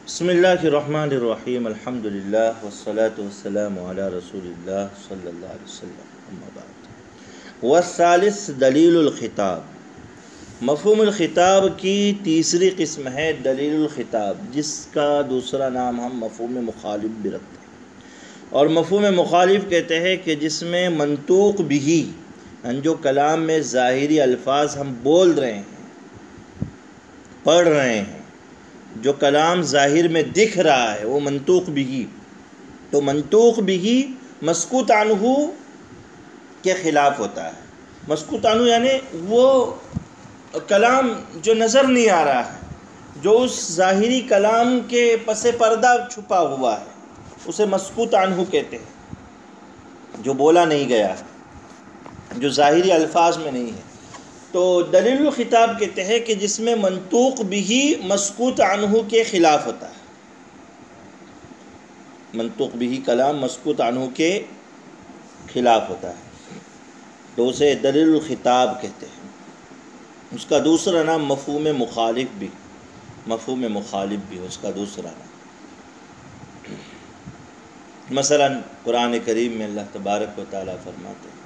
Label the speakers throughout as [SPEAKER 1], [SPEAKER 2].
[SPEAKER 1] بسم اللہ الرحمن الرحیم الحمد للہ والصلاة والسلام علی رسول اللہ صلی اللہ علیہ وسلم اما بعد والثالث دلیل الخطاب مفہوم الخطاب کی تیسری قسم ہے دلیل الخطاب، جس کا دوسرا نام ہم مفہوم مخالف بھی رکھتے ہیں۔ اور مفہوم مخالف کہتے ہیں کہ جس میں منطوق بھی، جو کلام میں ظاہری الفاظ ہم بول رہے ہیں، پڑھ رہے ہیں، جو کلام ظاہر میں دکھ رہا ہے وہ منطوق بھی، تو منطوق بھی مسکوت عنہ کے خلاف ہوتا ہے۔ مسکوت عنہ یعنی وہ کلام جو نظر نہیں آ رہا ہے، جو اس ظاہری کلام کے پس پردہ چھپا ہوا ہے، اسے مسکوت عنہ کہتے ہیں، جو بولا نہیں گیا، جو ظاہری الفاظ میں نہیں ہے۔ تو دلیل الخطاب کہتے ہیں کہ جس میں منطوق بھی مسکوت عنہ کے خلاف ہوتا ہے، منطوق بھی کلام مسکوت عنہ کے خلاف ہوتا ہے، تو اسے دلیل الخطاب کہتے ہیں۔ اس کا دوسرا نام مفہوم مخالف بھی، مفہوم مخالف بھی اس کا دوسرا نام۔ مثلا قرآن کریم میں اللہ تبارک و تعالیٰ فرماتے ہیں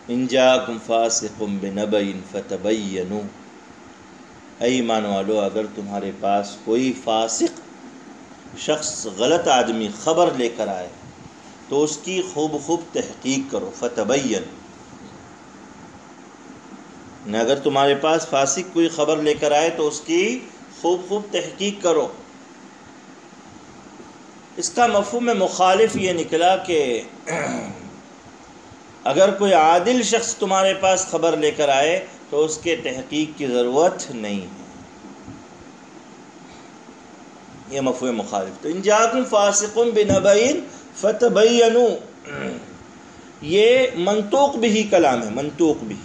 [SPEAKER 1] ان جاءکم فاسق بنبأ فتبینوا، اے ایمان والو اگر تمہارے پاس کوئی فاسق شخص، غلط آدمی خبر لے کر آئے تو اس کی خوب تحقیق کرو۔ فتبین، اگر تمہارے پاس فاسق کوئی خبر لے کر آئے تو اس کی خوب تحقیق کرو۔ اس کا مفہوم مخالف یہ نکلا کہ اگر کوئی عادل شخص تمہارے پاس خبر لے کر آئے تو اس کے تحقیق کی ضرورت نہیں ہے، یہ مفہوم مخالف۔ تو ان جاءکم فاسق بنبأ فتبینوا، یہ منطوق بھی کلام ہے، منطوق بھی،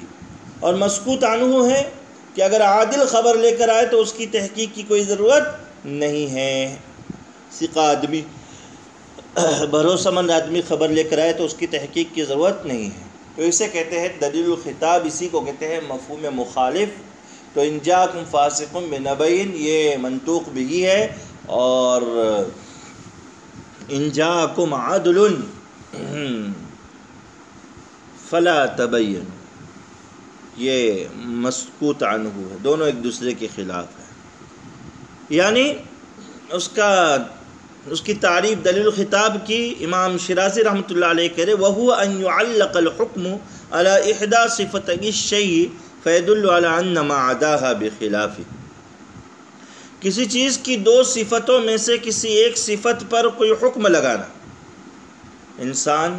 [SPEAKER 1] اور مسکوت عنہ ہے کہ اگر عادل خبر لے کر آئے تو اس کی تحقیق کی کوئی ضرورت نہیں ہے۔ ثقہ آدمی، بھروسہ مند آدمی خبر لے کر آئے تو اس کی تحقیق کی ضرورت نہیں ہے، تو اسے کہتے ہیں دلیل الخطاب، اسی کو کہتے ہیں مفہوم مخالف۔ تو ان جاءکم فاسق بنبأ یہ منطوق بھی ہے، اور ان جاءکم عدل فلا تبینوا یہ مسکوت عنہ ہے، دونوں ایک دوسرے کے خلاف ہیں۔ یعنی اس کی تعریف دلیل الخطاب کی امام شیرازی رحمۃ اللہ علیہ کہہ رہے وَهُوَ أَن يُعَلَّقَ الْحُكْمُ عَلَى إِحْدَى صِفَتَيِ الشَّيْءِ فَيَدُلُّ عَلَى أَنَّ مَا عَدَاهَا بِخِلَافِهِ، کسی چیز کی دو صفتوں میں سے کسی ایک صفت پر کوئی حکم لگانا۔ انسان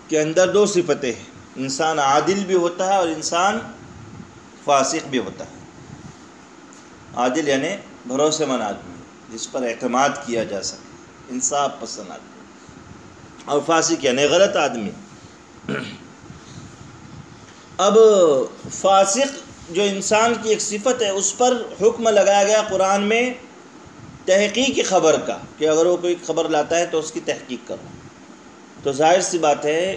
[SPEAKER 1] کے اندر دو صفتیں ہیں، انسان عادل بھی ہوتا ہے اور انسان فاسق بھی ہوتا ہے۔ عادل یعنی بھروسے مند آدمی جس پر اعتماد کیا جا سکے، انصاف پسند آدمی، اور فاسق یعنی غلط آدمی۔ اب فاسق جو انسان کی ایک صفت ہے، اس پر حکم لگایا گیا قرآن میں تحقیق کی خبر کا، کہ اگر وہ کوئی خبر لاتا ہے تو اس کی تحقیق کرو۔ تو ظاہر سی بات ہے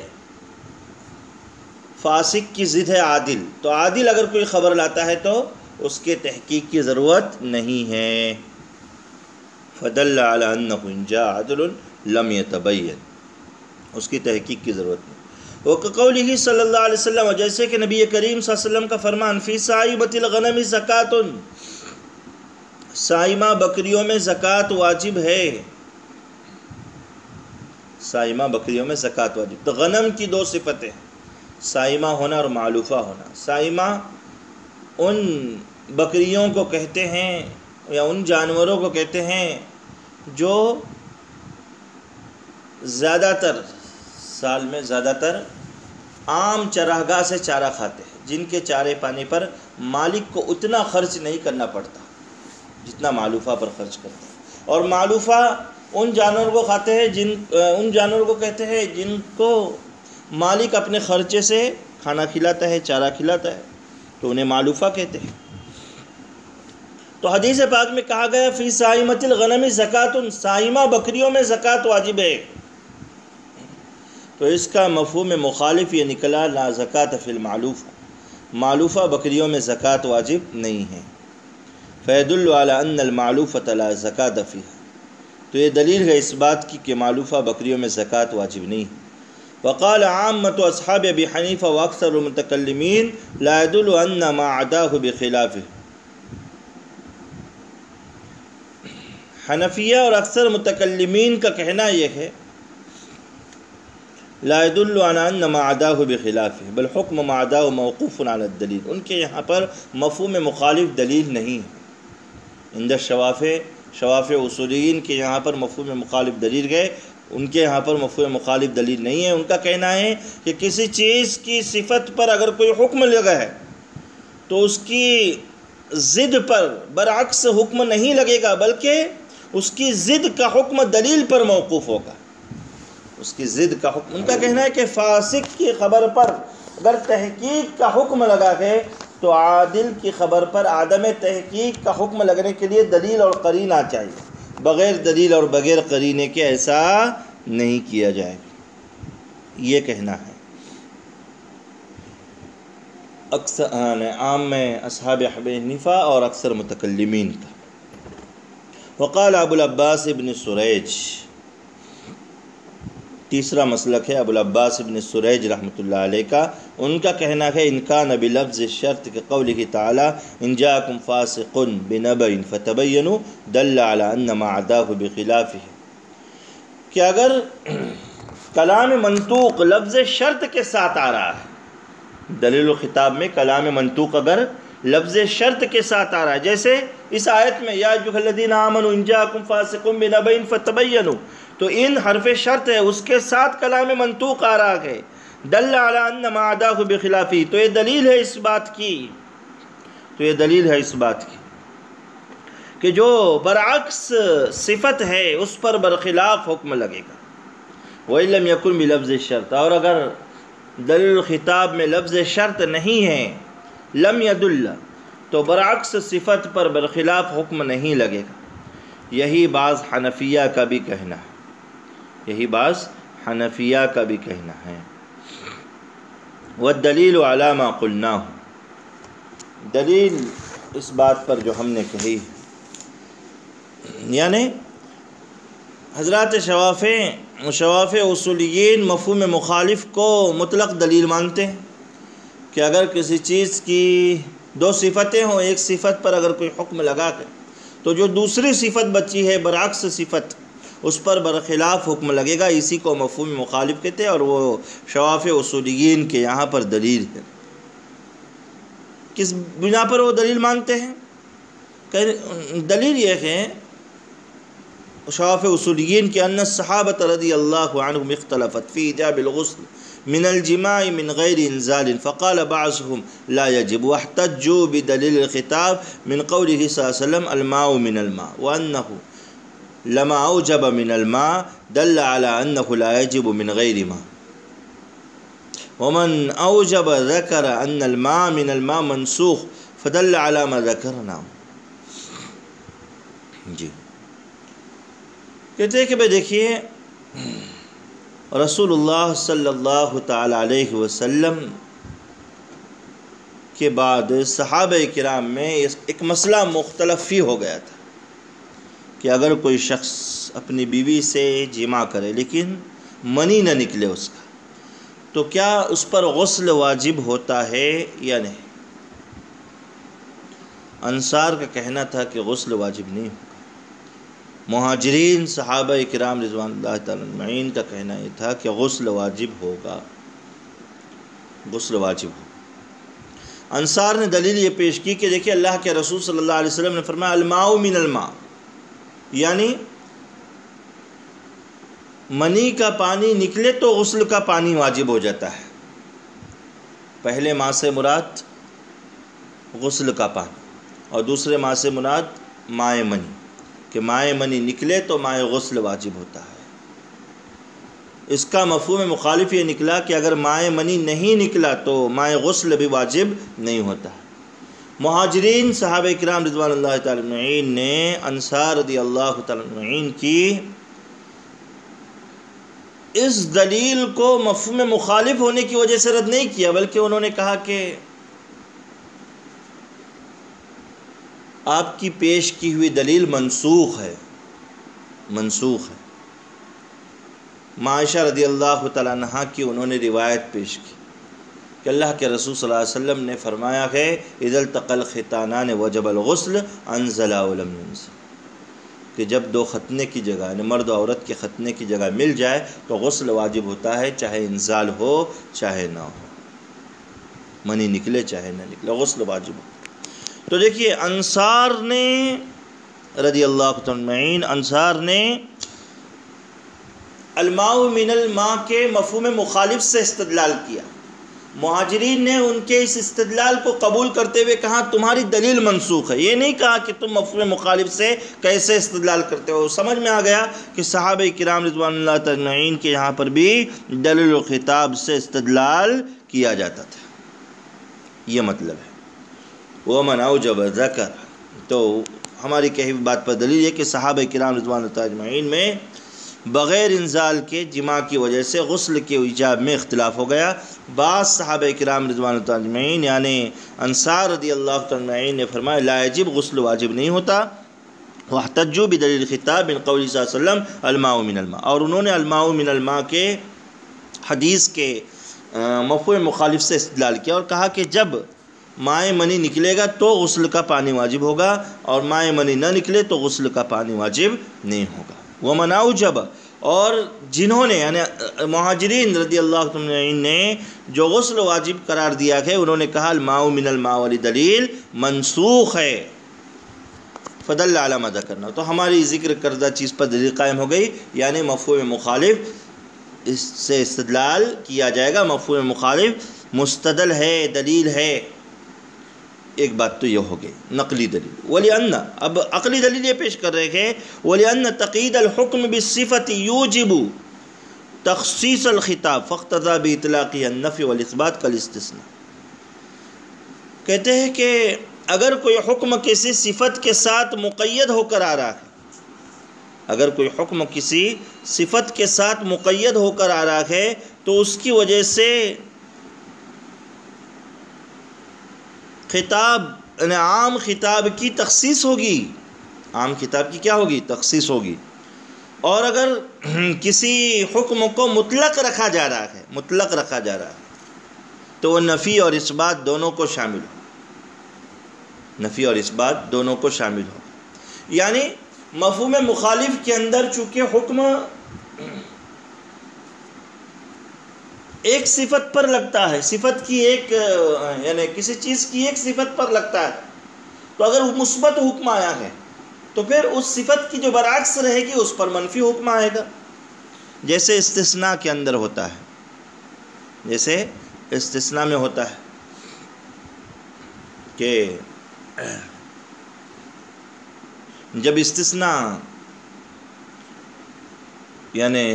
[SPEAKER 1] فاسق کی ضد ہے عادل، تو عادل اگر کوئی خبر لاتا ہے تو اس کے تحقیق کی ضرورت نہیں ہے۔ فدل علی انہ ان جاء عدل لم یتبین، اس کی تحقیق کی ضرورت نہیں۔ وقولہ صلی اللہ علیہ وسلم، جیسے کہ نبی کریم صلی اللہ علیہ وسلم کا فرمان فی صائمۃ الغنم زکوۃ، صائمہ بکریوں میں زکوٰۃ واجب ہے، صائمہ بکریوں میں زکوٰۃ واجب۔ تو غنم کی دو صفتیں، صائمہ ہونا اور معلوفہ ہونا۔ صائمہ ان بکریوں کو کہتے ہیں یا ان جانوروں کو کہتے ہیں جو زیادہ تر سال میں زیادہ تر عام چراگاہ سے چارہ کھاتے ہیں، جن کے چارے پانی پر مالک کو اتنا خرچ نہیں کرنا پڑتا جتنا معلوفہ پر خرچ کرتا ہے۔ اور معلوفہ ان جانوروں کو کھاتے ہیں ان جانوروں کو کہتے ہیں جن کو مالک اپنے خرچے سے کھانا کھلاتا ہے، چارہ کھلاتا ہے، تو انہیں معلوفہ کہتے ہیں۔ تو حدیث پاک میں کہا گیا فی صائمۃ الغنم زکوۃ، صائمہ بکریوں میں زکوٰۃ واجب ہے، تو اس کا مفہوم مخالف یہ نکلا لا زکوٰۃ فی المعلوفہ، معلوفہ بکریوں میں زکوٰۃ واجب نہیں ہے۔ فیدل علی ان المعلوفۃ لا زکاۃ فیہا، تو یہ دلیل ہے اس بات کی کہ معلوفہ بکریوں میں زکوٰۃ واجب نہیں ہے۔ وقال عامۃ اصحاب ابی حنیفہ واکثر المتکلمین لا يدل ان ما عداہ بخلافہ، حنفیہ اور اکثر متکلمین کا کہنا یہ ہے لا يدل على ان ما عداہ بخلافہ بل حکم ما عداہ موقوف علی الدلیل، ان کے یہاں پر مفہوم مخالف دلیل نہیں ہے۔ عند شوافع اصولیین کے یہاں پر مفہوم مخالف دلیل گئے، ان کے یہاں پر مفہوم مخالف دلیل نہیں ہے۔ ان کا کہنا ہے کہ کسی چیز کی صفت پر اگر کوئی حکم لگا ہے تو اس کی ضد پر برعکس حکم نہیں لگے گا، بلکہ اس کی ضد کا حکم دلیل پر موقوف ہوگا، اس کی ضد کا حکم۔ ان کا کہنا ہے کہ فاسق کی خبر پر اگر تحقیق کا حکم لگا ہے تو عادل کی خبر پر عدم تحقیق کا حکم لگنے کے لیے دلیل اور قرینہ چاہیے، بغیر دلیل اور بغیر قرینے کے ایسا نہیں کیا جائے گا، یہ کہنا ہے اکثر عام میں اصحاب ابی حنیفہ اور اکثر متکلمین کا۔ وقال ابو العباس ابن سریج، تیسرا مسلک ہے ابو العباس ابن سریج رحمۃ اللہ علیہ کا، ان کا کہنا ہے ان کان بلفظ الشرط کے قولہ تعالی ان جاءکم فاسق بنبأ فتبینوا دل علی ان ما عداہ بخلافہ، کہ اگر کلام منطوق لفظ شرط کے ساتھ آ رہا ہے، دلیل الخطاب میں کلام منطوق اگر لفظ شرط کے ساتھ آ رہا ہے، جیسے اس آیت میں یا ایھا الذین آمنوا ان جاءکم فاسق بنبأ فتبینوا، تو ان حرف شرط ہے، اس کے ساتھ کلام منطوق آ رہا ہے دل علی ان ما عداہ بخلافہ، تو یہ دلیل ہے اس بات کی کہ جو برعکس صفت ہے اس پر برخلاف حکم لگے گا۔ وَإِن لَمْ يَكُنْ بِلَفْظِ الشَّرْطِ، اور اگر دلیل الخطاب میں لفظ شرط نہیں ہے، لم يدل، تو برعکس صفت پر برخلاف حکم نہیں لگے گا۔ یہی بعض حنفیہ کا بھی کہنا ہے، وَالدَّلِيلُ عَلَى مَا قُلْنَاهُ، دلیل اس بات پر جو ہم نے کہی، یعنی حضرات شوافع اصولیین مفہوم مخالف کو مطلق دلیل مانتے ہیں کہ اگر کسی چیز کی دو صفتیں ہوں، ایک صفت پر اگر کوئی حکم لگا کر تو جو دوسری صفت بچی ہے برعکس صفت، اس پر برخلاف حکم لگے گا، اسی کو مفہوم مخالف کہتے ہیں، اور وہ شوافع اصولیین کے یہاں پر دلیل ہے۔ کس بنا پر وہ دلیل مانتے ہیں؟ دلیل یہ ہے شوافع اصولیین کے ان الصحابۃ رضی اللہ عنہم اختلفت فی ایجاب الغسل من الجماع من غیر انزال فقال بعضهم لا يجب، واحتجوا بدلیل الخطاب من قوله صلی اللہ علیہ وسلم الماء من الماء، وانه لما اوجب من الماء دل على انه لا يجب من غیر ماء، ومن اوجب ذکر ان الماء من الماء منسوخ فدل على ما ذکرنا۔ جی کہتے ہیں کہ بھئی دیکھیے رسول اللہ صلی اللہ تعالی علیہ وسلم کے بعد صحابہ کرام میں ایک مسئلہ مختلف ہی ہو گیا تھا کہ اگر کوئی شخص اپنی بیوی سے جماع کرے لیکن منی نہ نکلے اس کا، تو کیا اس پر غسل واجب ہوتا ہے یا نہیں؟ انصار کا کہنا تھا کہ غسل واجب نہیں ہوگا، مہاجرین صحابہ کرام رضوان اللہ تعالی اجمعین کا کہنا یہ تھا کہ غسل واجب ہوگا۔ انصار نے دلیل یہ پیش کی کہ دیکھیں اللہ کے رسول صلی اللہ علیہ وسلم نے فرمایا الماء من الماء، یعنی منی کا پانی نکلے تو غسل کا پانی واجب ہو جاتا ہے۔ پہلے ماء سے مراد غسل کا پانی اور دوسرے ماء سے مراد ماء منی، کہ ماء منی نکلے تو ماء غسل واجب ہوتا ہے۔ اس کا مفہوم مخالف یہ نکلا کہ اگر ماء منی نہیں نکلا تو ماء غسل بھی واجب نہیں ہوتا ہے۔ مہاجرین صحابہ کرام رضوان اللہ تعالی اجمعین نے انصار رضی اللہ تعالی اجمعین کی اس دلیل کو مفہوم مخالف ہونے کی وجہ سے رد نہیں کیا، بلکہ انہوں نے کہا کہ آپ کی پیش کی ہوئی دلیل منسوخ ہے، منسوخ ہے۔ عائشہ رضی اللہ تعالیٰ عنہا کی انہوں نے روایت پیش کی کہ اللہ کے رسول صلی اللہ علیہ وسلم نے فرمایا ہے اذا التقى الختانان وجب الغسل انزلا ولم ينزل، کہ جب دو ختنے کی جگہ یعنی مرد و عورت کے ختنے کی جگہ مل جائے تو غسل واجب ہوتا ہے، چاہے انزال ہو چاہے نہ ہو، منی نکلے چاہے نہ نکلے، غسل واجب ہو۔ تو دیکھیے انصار نے رضی اللہ تعالیٰ انصار نے الماء من الماء کے مفہوم مخالف سے استدلال کیا، مہاجرین نے ان کے اس استدلال کو قبول کرتے ہوئے کہا تمہاری دلیل منسوخ ہے۔ یہ نہیں کہا کہ تم مفہوم مخالف سے کیسے استدلال کرتے ہو۔ سمجھ میں آ گیا کہ صحابہ کرام رضوان اللہ تعالیٰ عنہم کے یہاں پر بھی دلیل و خطاب سے استدلال کیا جاتا تھا، یہ مطلب ہے۔ وَمَنْ أَوْجَبَ ذَكَرَ، تو ہماری کہی بات پر دلیل ہے کہ صحابہ کرام رضوان اللہ تعالیٰ عنہم میں بغیر انزال کے جماع کی وجہ سے غسل کے ایجاب میں اختلاف ہو گیا۔ بعض صحابہ کرام رضوان اللہ تعالیٰ عنہم یعنی انصار رضی اللہ تعالیٰ عنہم نے فرمایا لا یجب، غسل واجب نہیں ہوتا۔ واحتجوا بدلیل خطاب من قول صلی اللہ علیہ وسلم الماء من الماء، اور انہوں نے الماء من الماء کے حدیث کے مفہوم مخالف سے استدلال کیا اور کہا کہ جب مائع منی نکلے گا تو غسل کا پانی واجب ہوگا، اور مائع منی نہ نکلے تو غسل کا پانی واجب نہیں ہوگا۔ وَمَنْ أَوْجَبَ، اور جنہوں نے یعنی مہاجرین رضی اللہ عنہ نے جو غسل واجب قرار دیا ہے انہوں نے کہا الماء من الماء والی دلیل منسوخ ہے، فدل علی ما ذکرنا، تو ہماری ذکر کردہ چیز پر دلیل قائم ہو گئی، یعنی مفہوم مخالف اس سے استدلال کیا جائے گا۔ مفہوم مخالف مستدل ہے، دلیل ہے، ایک بات تو یہ ہو گئی نقلی دلیل۔ وَلِأَنَّ، اب عقلی دلیل یہ پیش کر رہے ہیں وَلِأَنَّ تَقْيِيدَ الْحُكْمِ بِالصِّفَةِ يُوجِبُ تخصیص الخطاب فاقتضى بإطلاقه النفي والإثبات كالاستثناء، کہتے ہیں کہ اگر کوئی حکم کسی صفت کے ساتھ مقید ہو کر آ رہا ہے، اگر کوئی حکم کسی صفت کے ساتھ مقید ہو کر آ رہا ہے تو اس کی وجہ سے خطاب یعنی عام خطاب کی تخصیص ہوگی، عام خطاب کی کیا ہوگی؟ تخصیص ہوگی۔ اور اگر کسی حکم کو مطلق رکھا جا رہا ہے، مطلق رکھا جا رہا ہے تو وہ نفی اور اثبات دونوں کو شامل ہو، نفی اور اثبات دونوں کو شامل ہو۔ یعنی مفہوم مخالف کے اندر چونکہ حکم ایک صفت پر لگتا ہے، صفت کی ایک یعنی کسی چیز کی ایک صفت پر لگتا ہے، تو اگر مثبت حکم آیا ہے تو پھر اس صفت کی جو برعکس رہے گی اس پر منفی حکم آئے گا، جیسے استثناء کے اندر ہوتا ہے، جیسے استثناء میں ہوتا ہے کہ جب استثناء یعنی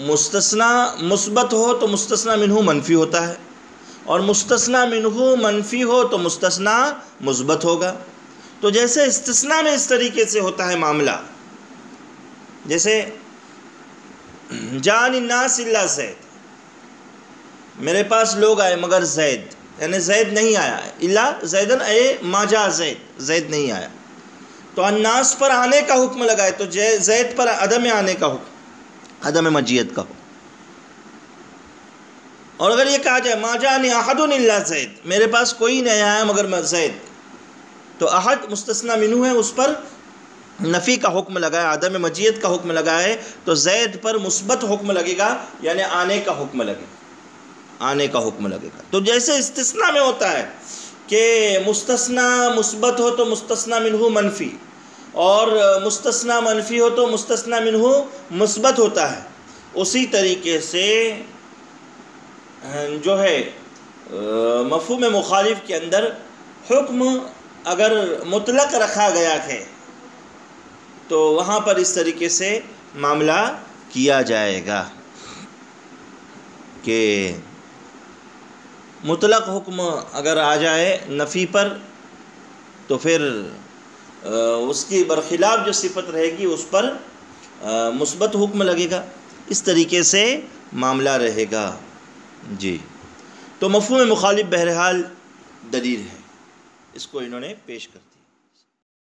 [SPEAKER 1] مستثنیٰ مثبت ہو تو مستثنیٰ منہ منفی ہوتا ہے، اور مستثنیٰ منہ منفی ہو تو مستثنیٰ مثبت ہوگا۔ تو جیسے استثناء میں اس طریقے سے ہوتا ہے معاملہ، جیسے جان الناس الا زید، میرے پاس لوگ آئے مگر زید، یعنی زید نہیں آیا، الا زیدن اے ما جاء زید، زید نہیں آیا، تو الناس پر آنے کا حکم لگائے تو زید پر عدم آنے کا حکم، عدم مجیت کا حکم۔ اور اگر یہ کہا جائے ما جاءنی احد الا زید، میرے پاس کوئی نہیں آیا مگر زید، تو احد مستثنیٰ منہ ہے، اس پر نفی کا حکم لگائے، عدم مجیت کا حکم لگائے تو زید پر مثبت حکم لگے گا، یعنی آنے کا حکم لگے گا، آنے کا حکم لگے گا۔ تو جیسے استثناء میں ہوتا ہے کہ مستثنیٰ مثبت ہو تو مستثنیٰ منہ منفی، اور مستثنیٰ منفی ہو تو مستثنیٰ منہ مثبت ہوتا ہے، اسی طریقے سے جو ہے مفہوم مخالف کے اندر حکم اگر مطلق رکھا گیا ہے تو وہاں پر اس طریقے سے معاملہ کیا جائے گا کہ مطلق حکم اگر آ جائے نفی پر تو پھر اس کی برخلاف جو صفت رہے گی اس پر مثبت حکم لگے گا، اس طریقے سے معاملہ رہے گا۔ جی، تو مفہوم مخالف بہرحال دلیل ہے، اس کو انہوں نے پیش کر دیا۔